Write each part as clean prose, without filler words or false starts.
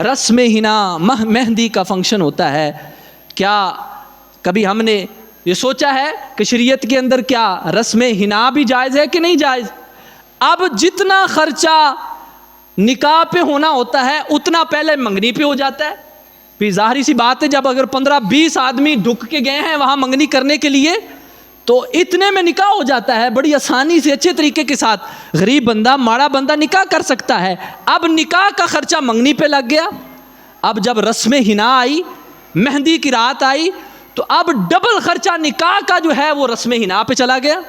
رسم ہنا مہندی کا فنکشن ہوتا ہے. کیا کبھی ہم نے یہ سوچا ہے کہ شریعت کے اندر کیا رسم ہنا بھی جائز ہے کہ نہیں جائز؟ اب جتنا خرچہ نکاح پہ ہونا ہوتا ہے اتنا پہلے منگنی پہ ہو جاتا ہے. پھر ظاہری سی بات ہے جب اگر 15-20 آدمی ڈھک کے گئے ہیں وہاں منگنی کرنے کے لیے تو اتنے میں نکاح ہو جاتا ہے بڑی آسانی سے اچھے طریقے کے ساتھ. غریب بندہ ماڑا بندہ نکاح کر سکتا ہے. اب نکاح کا خرچہ منگنی پہ لگ گیا. اب جب رسم ہنا آئی، مہندی کی رات آئی، تو اب ڈبل خرچہ نکاح کا جو ہے وہ رسم ہنا پہ چلا گیا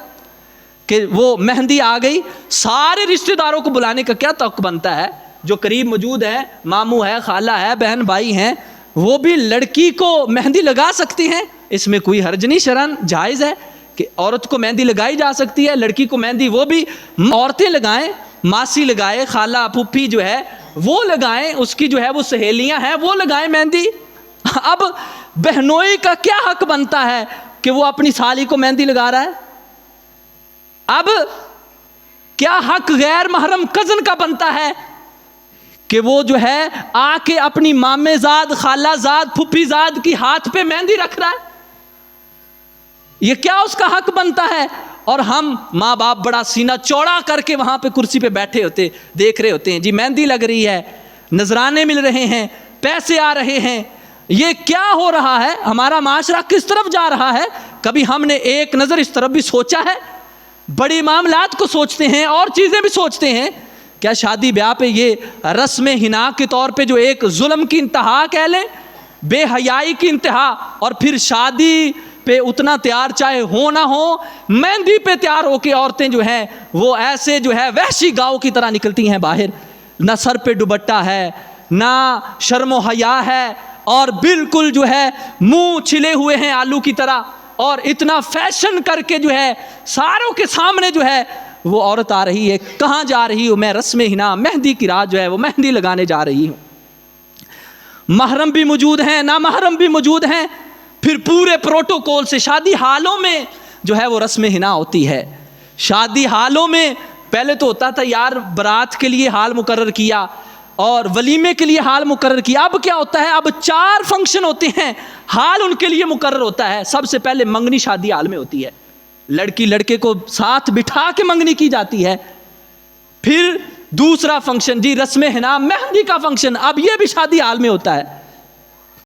کہ وہ مہندی آ گئی. سارے رشتہ داروں کو بلانے کا کیا توقع بنتا ہے؟ جو قریب موجود ہے، ماموں ہے، خالہ ہے، بہن بھائی ہیں، وہ بھی لڑکی کو مہندی لگا سکتی ہیں. اس میں کوئی حرج نہیں، شرعاً جائز ہے کہ عورت کو مہندی لگائی جا سکتی ہے. لڑکی کو مہندی وہ بھی عورتیں لگائیں، ماسی لگائے، خالہ پھوپھی جو ہے وہ لگائیں، اس کی جو ہے وہ سہیلیاں ہیں وہ لگائیں مہندی. اب بہنوئی کا کیا حق بنتا ہے کہ وہ اپنی سالی کو مہندی لگا رہا ہے؟ اب کیا حق غیر محرم کزن کا بنتا ہے کہ وہ جو ہے آ کے اپنی مامے زاد، خالہ زاد، پھوپھی زاد کی ہاتھ پہ مہندی رکھ رہا ہے؟ یہ کیا اس کا حق بنتا ہے؟ اور ہم ماں باپ بڑا سینہ چوڑا کر کے وہاں پہ کرسی پہ بیٹھے ہوتے دیکھ رہے ہوتے ہیں، جی مہندی لگ رہی ہے، نذرانے مل رہے ہیں، پیسے آ رہے ہیں. یہ کیا ہو رہا ہے؟ ہمارا معاشرہ کس طرف جا رہا ہے؟ کبھی ہم نے ایک نظر اس طرف بھی سوچا ہے؟ بڑے معاملات کو سوچتے ہیں اور چیزیں بھی سوچتے ہیں. کیا شادی بیاہ پہ یہ رسم ہنا کے طور پہ جو ایک ظلم کی انتہا کہہ لیں، بے حیائی کی انتہا، اور پھر شادی پہ اتنا تیار چاہے ہو نہ ہو، مہندی پہ تیار ہو کے عورتیں جو ہیں وہ ایسے جو ہے وحشی گاؤں کی طرح نکلتی ہیں باہر، نہ سر پہ دوپٹہ ہے، نہ شرم و حیا ہے، اور بالکل جو ہے منہ چھلے ہوئے ہیں آلو کی طرح، اور اتنا فیشن کر کے جو ہے ساروں کے سامنے جو ہے وہ عورت آ رہی ہے. کہاں جا رہی ہوں میں؟ رسم ہنا مہندی کی رات جو ہے وہ مہندی لگانے جا رہی ہوں. محرم بھی موجود ہیں، نامحرم بھی موجود ہیں. پھر پورے پروٹوکول سے شادی حالوں میں جو ہے وہ رسم ہنا ہوتی ہے. شادی حالوں میں پہلے تو ہوتا تھا یار برات کے لیے حال مقرر کیا اور ولیمے کے لیے حال مقرر کیا. اب کیا ہوتا ہے؟ اب 4 فنکشن ہوتے ہیں، حال ان کے لیے مقرر ہوتا ہے. سب سے پہلے منگنی شادی حال میں ہوتی ہے، لڑکی لڑکے کو ساتھ بٹھا کے منگنی کی جاتی ہے. پھر دوسرا فنکشن جی رسم ہنا مہندی کا فنکشن، اب یہ بھی شادی حال میں ہوتا ہے.